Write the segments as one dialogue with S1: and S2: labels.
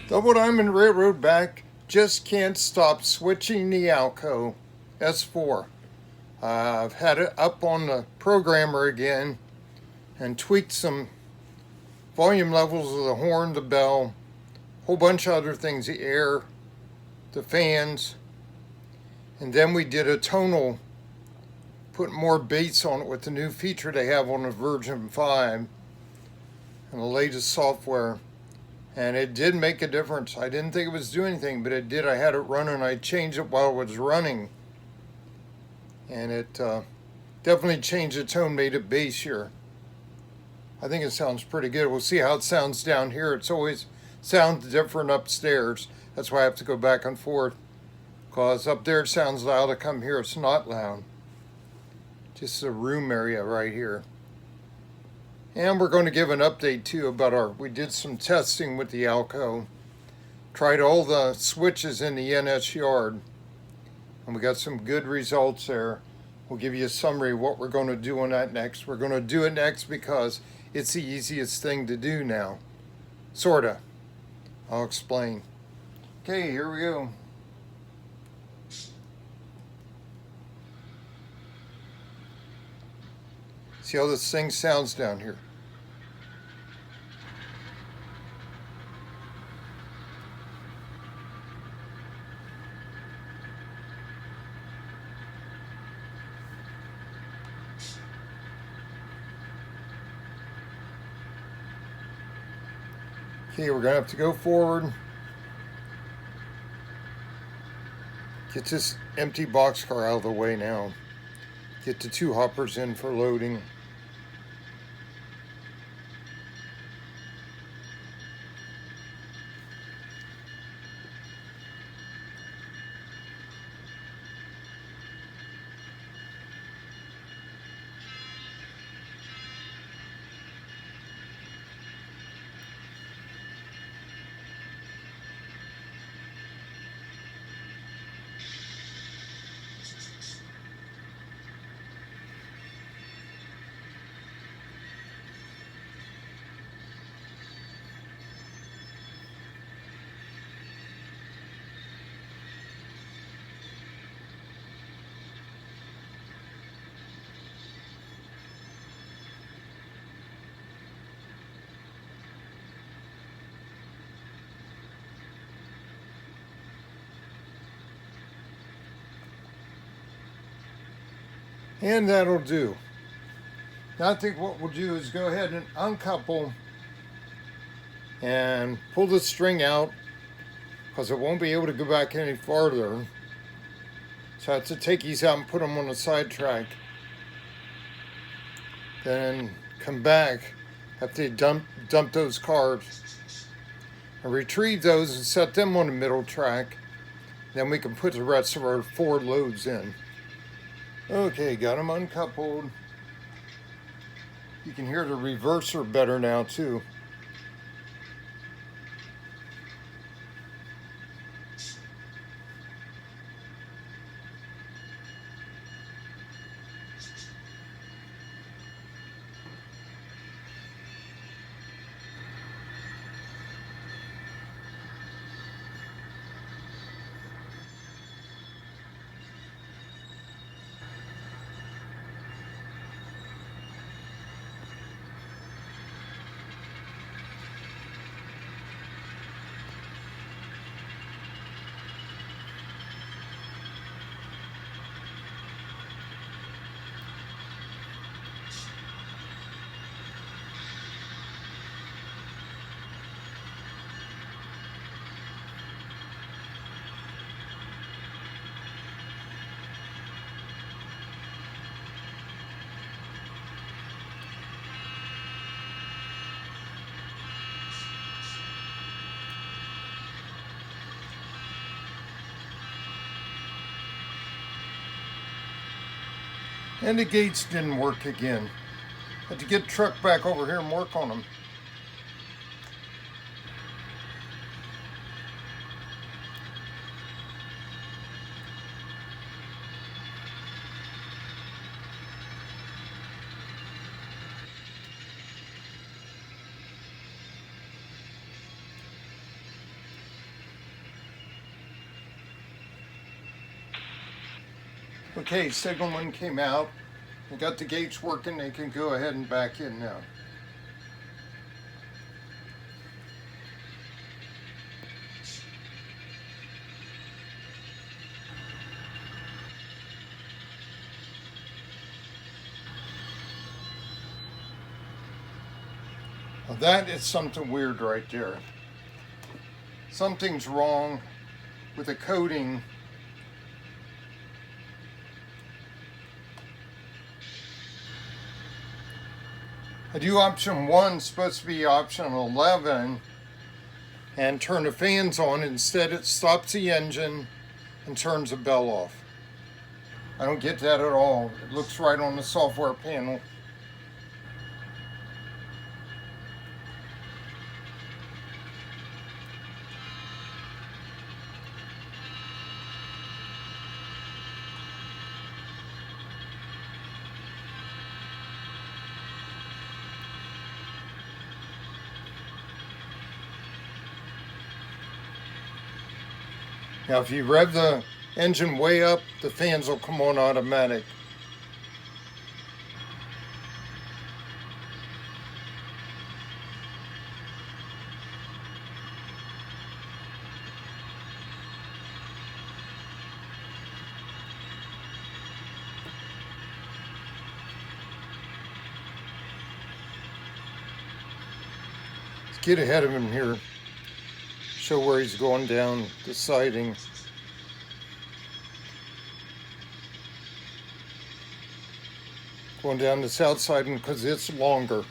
S1: Double Diamond Railroad back. Just can't stop switching the Alco S-4. I've had it up on the programmer again and tweaked some volume levels of the horn, the bell, a whole bunch of other things, the air, the fans. And then we did a tonal, put more bass on it with the new feature they have on the version 5 and the latest software. And it did make a difference. I didn't think it was doing anything, but it did. I had it running. I changed it while it was running. And it definitely changed the tone, made it bassier. I think it sounds pretty good. We'll see how it sounds down here. It's always sounds different upstairs. That's why I have to go back and forth. Because up there it sounds loud. I come here, it's not loud. Just the room area right here. And we're going to give an update too about we did some testing with the Alco. Tried all the switches in the NS yard. And we got some good results there. We'll give you a summary of what we're going to do on that next. We're going to do it next because it's the easiest thing to do now. Sorta. I'll explain. Okay, here we go. See how this thing sounds down here. Okay, we're gonna have to go forward. Get this empty boxcar out of the way now. Get the 2 hoppers in for loading. And that'll do. Now I think what we'll do is go ahead and uncouple and pull the string out because it won't be able to go back any farther. So I have to take these out and put them on the sidetrack. Then come back after you dump those carbs and retrieve those and set them on the middle track. Then we can put the rest of our 4 loads in. Okay, got them uncoupled. You can hear the reverser better now too. And the gates didn't work again. Had to get the truck back over here and work on them. Okay, signalman came out. They got the gates working. They can go ahead and back in now. Now that is something weird right there. Something's wrong with the coating. I do option 1, supposed to be option 11, and turn the fans on. Instead, it stops the engine and turns the bell off. I don't get that at all. It looks right on the software panel. Now, if you rev the engine way up, the fans will come on automatic. Let's get ahead of him here. Show where he's going down the siding. Going down the south siding because it's longer.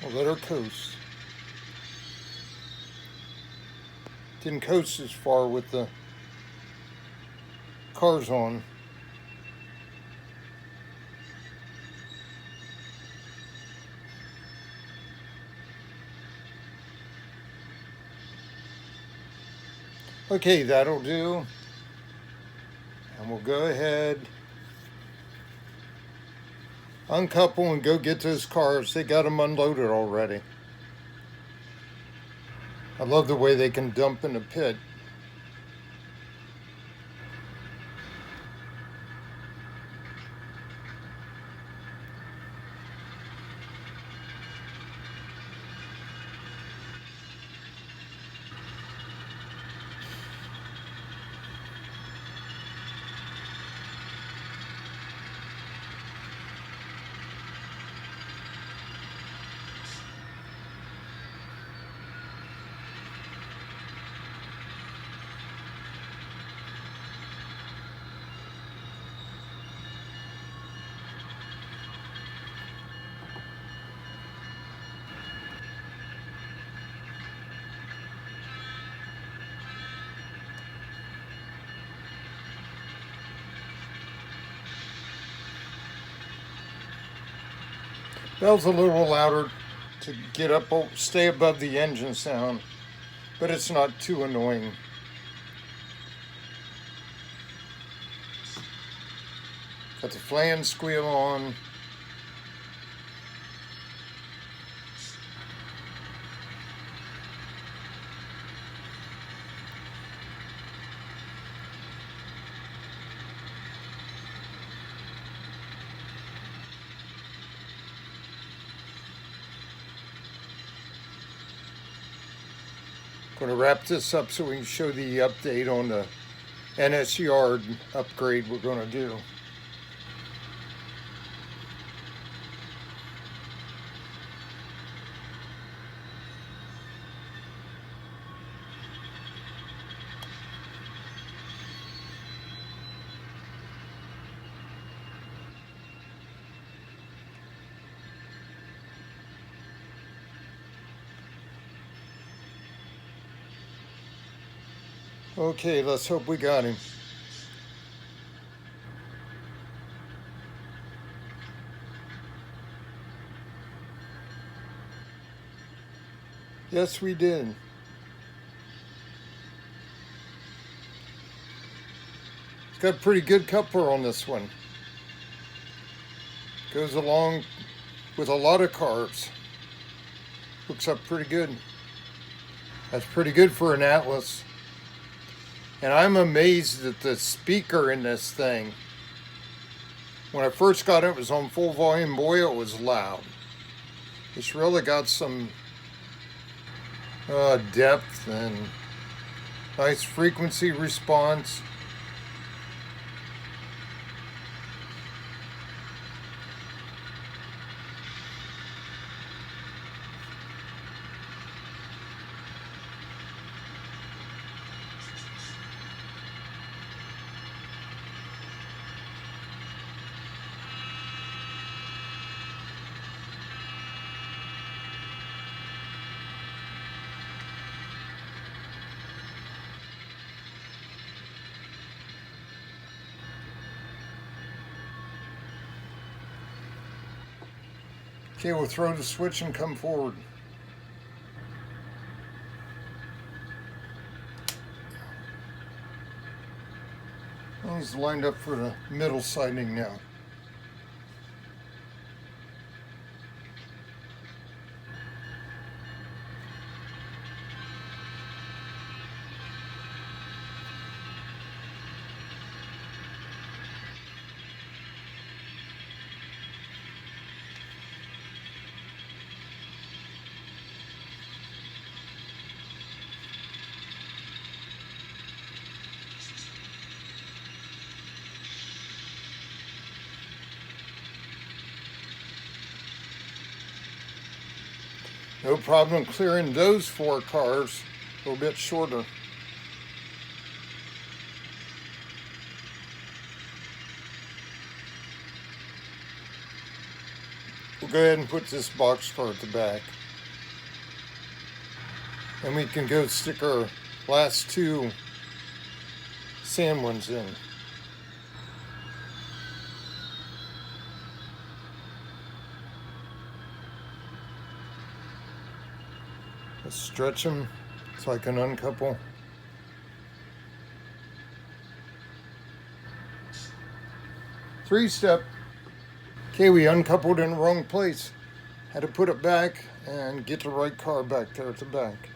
S1: We'll let her coast. Didn't coast as far with the cars on. Okay, that'll do. And we'll go ahead, uncouple and go get those cars. They got them unloaded already. I love the way they can dump in the pit. Bell's a little louder to get up, stay above the engine sound, but it's not too annoying. Got the flange squeal on. Going to wrap this up so we can show the update on the NS yard upgrade we're going to do. Okay, let's hope we got him. Yes, we did. Got a pretty good coupler on this one. Goes along with a lot of cars. Hooks up pretty good. That's pretty good for an Atlas. And I'm amazed at the speaker in this thing. When I first got it, it was on full volume. Boy, it was loud. It's really got some depth and nice frequency response. Okay, we'll throw the switch and come forward. He's lined up for the middle siding now. No problem clearing those 4 cars, a little bit shorter. We'll go ahead and put this boxcar at the back. And we can go stick our last 2 sand ones in. Let's stretch them so I can uncouple. Three-step. Okay, we uncoupled in the wrong place. Had to put it back and get the right car back there at the back.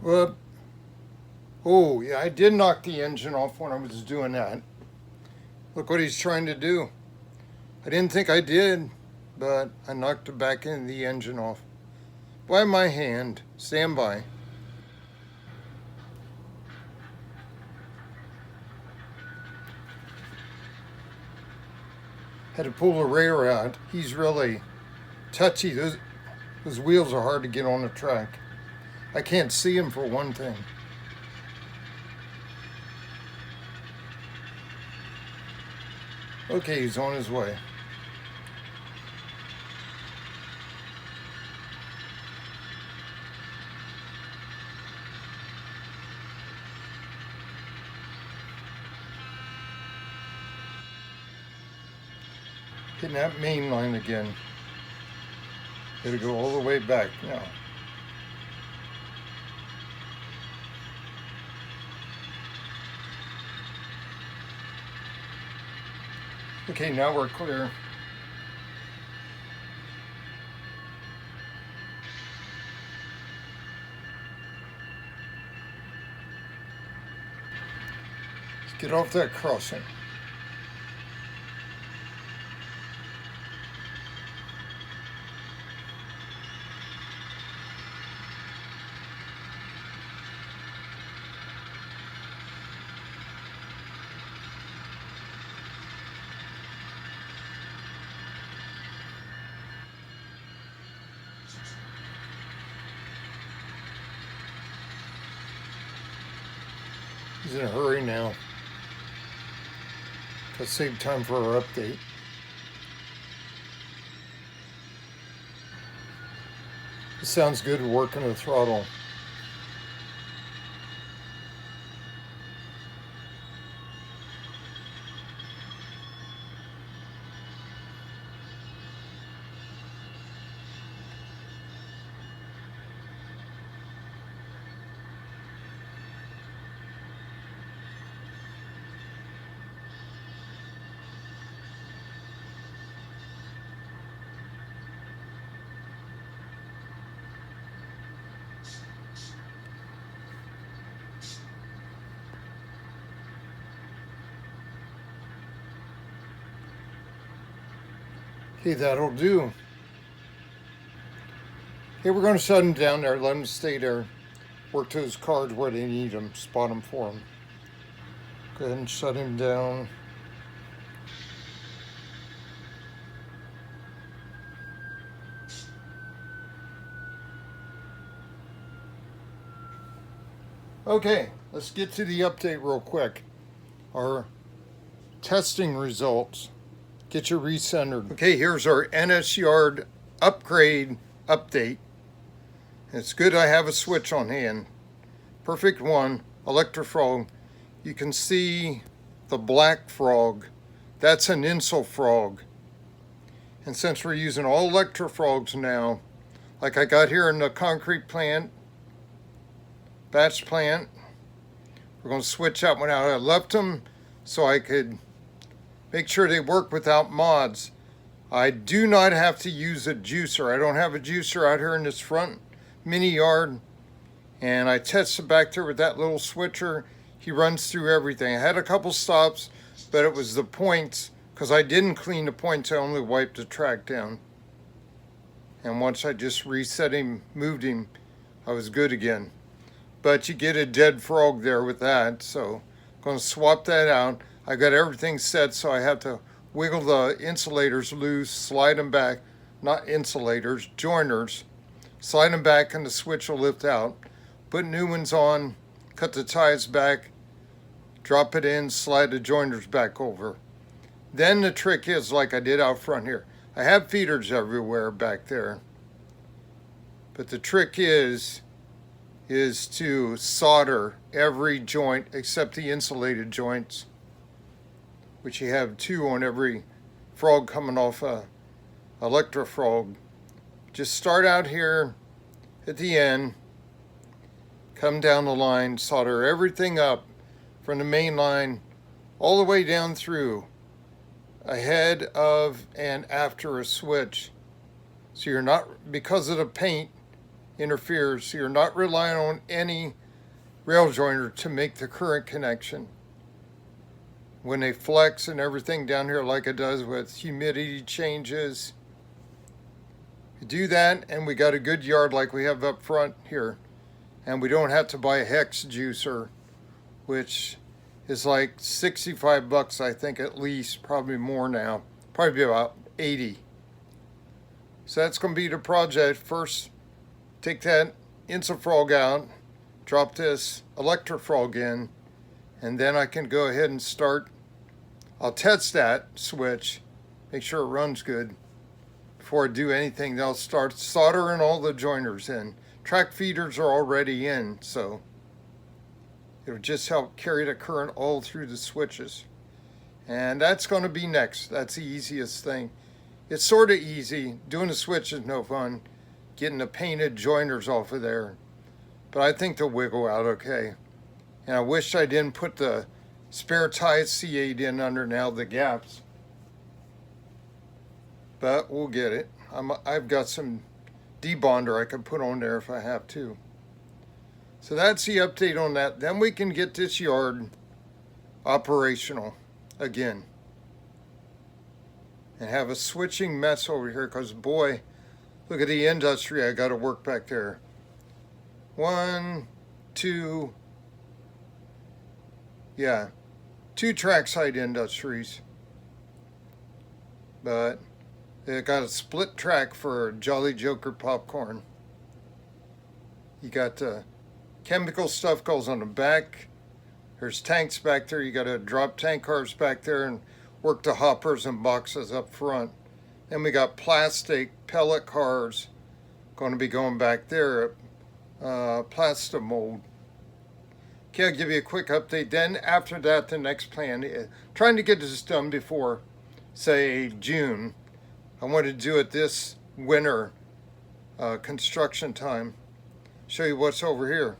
S1: Well, oh yeah, I did knock the engine off when I was doing that. Look what he's trying to do. I didn't think I did, but I knocked the back end of the engine off. By my hand. Stand by. Had to pull the rear out. He's really touchy. Those wheels are hard to get on the track. I can't see him for one thing. Okay, he's on his way. Hitting that main line again. Gotta go all the way back now. Okay, now we're clear. Let's get off that crossing. He's in a hurry now. To save time for our update. It sounds good working the throttle. Okay, that'll do. Okay, we're going to shut them down there, let them stay there. Work those cards where they need them, spot them for them. Go ahead and shut him down. Okay, let's get to the update real quick. Our testing results. Get you recentered. Okay, here's our NS Yard upgrade update. It's good I have a switch on hand. Perfect one, electrofrog. You can see the black frog. That's an insel frog. And since we're using all electrofrogs now, like I got here in the concrete plant, batch plant, we're going to switch that one out. I left them so I could make sure they work without mods. I do not have to use a juicer. I don't have a juicer out here in this front mini yard. And I tested back there with that little switcher. He runs through everything. I had a couple stops, but it was the points. Because I didn't clean the points, I only wiped the track down. And once I just reset him, moved him, I was good again. But you get a dead frog there with that, so I'm going to swap that out. I got everything set, so I have to wiggle the insulators loose, slide them back, not insulators, joiners, slide them back and the switch will lift out. Put new ones on, cut the ties back, drop it in, slide the joiners back over. Then the trick is, like I did out front here, I have feeders everywhere back there. But the trick is to solder every joint except the insulated joints, which you have 2 on every frog coming off a electrofrog. Just start out here at the end, come down the line, solder everything up from the main line all the way down through, ahead of and after a switch. So you're not, because of the paint interferes, so you're not relying on any rail joiner to make the current connection. When they flex and everything down here like it does with humidity changes, you do that and we got a good yard like we have up front here. And we don't have to buy a hex juicer, which is like 65 bucks, I think, at least, probably more now, probably about 80. So that's going to be the project. First, take that insufrog out, drop this electrofrog in, and then I can go ahead and start. I'll test that switch, make sure it runs good. Before I do anything, I'll start soldering all the joiners in. Track feeders are already in, so it'll just help carry the current all through the switches. And that's going to be next. That's the easiest thing. It's sort of easy. Doing the switch is no fun. Getting the painted joiners off of there. But I think they'll wiggle out okay. And I wish I didn't put the spare tie C8 in under now the gaps. But we'll get it. I've got some debonder I can put on there if I have to. So that's the update on that. Then we can get this yard operational again. And have a switching mess over here, because boy, look at the industry I got to work back there. 1, 2, yeah, 2 trackside industries. But they got a split track for Jolly Joker popcorn. You got chemical stuff goes on the back. There's tanks back there. You got to drop tank cars back there and work the hoppers and boxes up front. Then we got plastic pellet cars Going to be going back there at Plastomold. Okay, I'll give you a quick update. Then after that, the next plan is trying to get this done before, say, June. I want to do it this winter, construction time. Show you what's over here.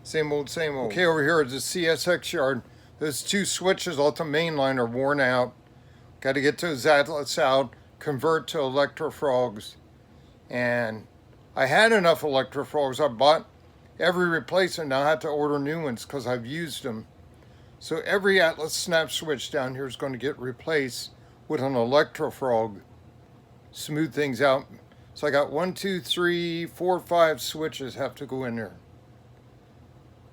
S1: Same old, same old. Okay, over here is the CSX yard. Those two switches off the main line are worn out. Got to get those outlets out, convert to electrofrogs. And I had enough electrofrogs. I bought every replacement. Now I have to order new ones because I've used them. So every Atlas snap switch down here is going to get replaced with an electrofrog. Smooth things out. So I got 1, 2, 3, 4, 5 switches have to go in there.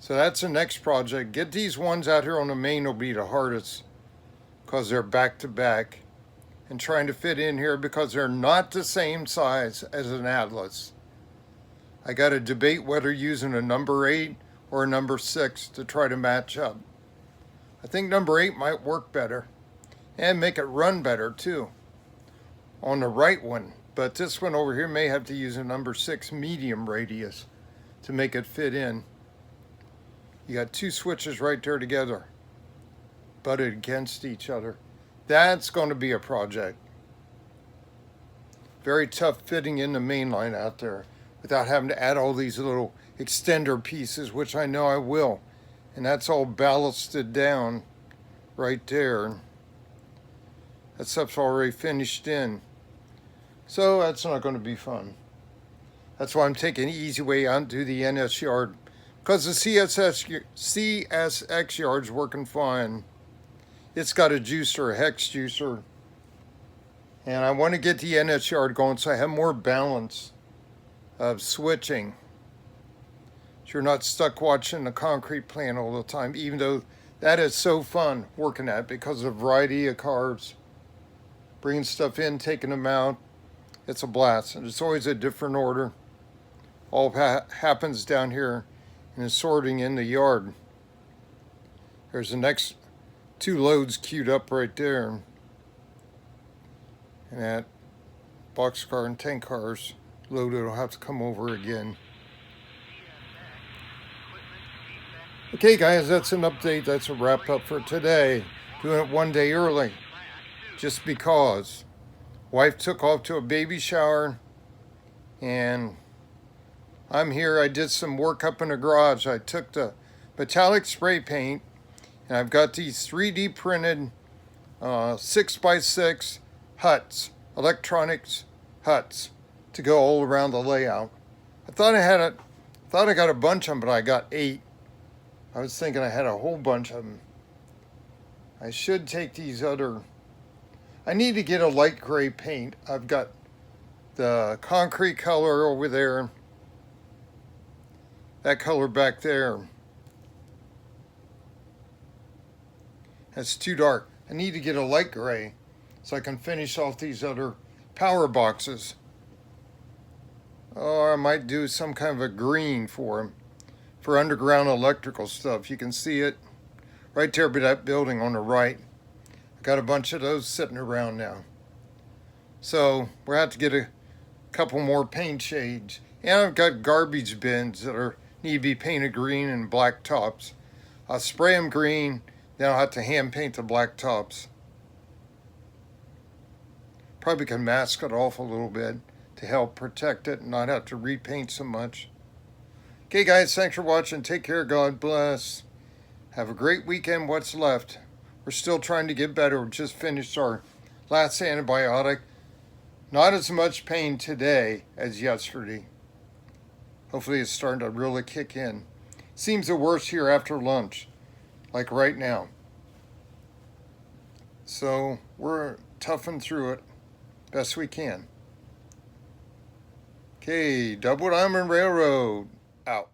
S1: So that's the next project. Get these ones out here on the main will be the hardest because they're back to back. And trying to fit in here because they're not the same size as an Atlas. I got to debate whether using a number 8 or a number 6 to try to match up. I think number 8 might work better and make it run better too on the right one. But this one over here may have to use a number 6 medium radius to make it fit in. You got two switches right there together, butted against each other. That's going to be a project. Very tough fitting in the main line out there without having to add all these little extender pieces, which I know I will. And that's all ballasted down right there. That stuff's already finished in. So that's not going to be fun. That's why I'm taking the easy way out to the NS yard. Because the CSX yard's working fine. It's got a juicer, a hex juicer. And I want to get the NS yard going so I have more balance of switching. So you're not stuck watching the concrete plant all the time, even though that is so fun working at because of the variety of cars. Bringing stuff in, taking them out. It's a blast. And it's always a different order. All happens down here in the sorting in the yard. There's the next 2 loads queued up right there. And that boxcar and tank cars loaded will have to come over again. Okay guys, that's an update. That's a wrap up for today. Doing it one day early. Just because. Wife took off to a baby shower. And I'm here. I did some work up in the garage. I took the metallic spray paint. And I've got these 3D printed 6x6 huts, electronics huts, to go all around the layout. I thought I got a bunch of them, but I got 8. I was thinking I had a whole bunch of them. I should take these other. I need to get a light gray paint. I've got the concrete color over there. That color back there. That's too dark. I need to get a light gray so I can finish off these other power boxes. Or I might do some kind of a green for them, for underground electrical stuff. You can see it right there by that building on the right. I got a bunch of those sitting around now. So we'll have to get a couple more paint shades. And I've got garbage bins that need to be painted green and black tops. I'll spray them green. Then I'll have to hand paint the black tops. Probably can mask it off a little bit to help protect it and not have to repaint so much. Okay guys, thanks for watching. Take care, God bless. Have a great weekend, what's left. We're still trying to get better. We just finished our last antibiotic. Not as much pain today as yesterday. Hopefully it's starting to really kick in. Seems the worst here after lunch. Like right now. So we're toughing through it best we can. Okay, Double Diamond Railroad out.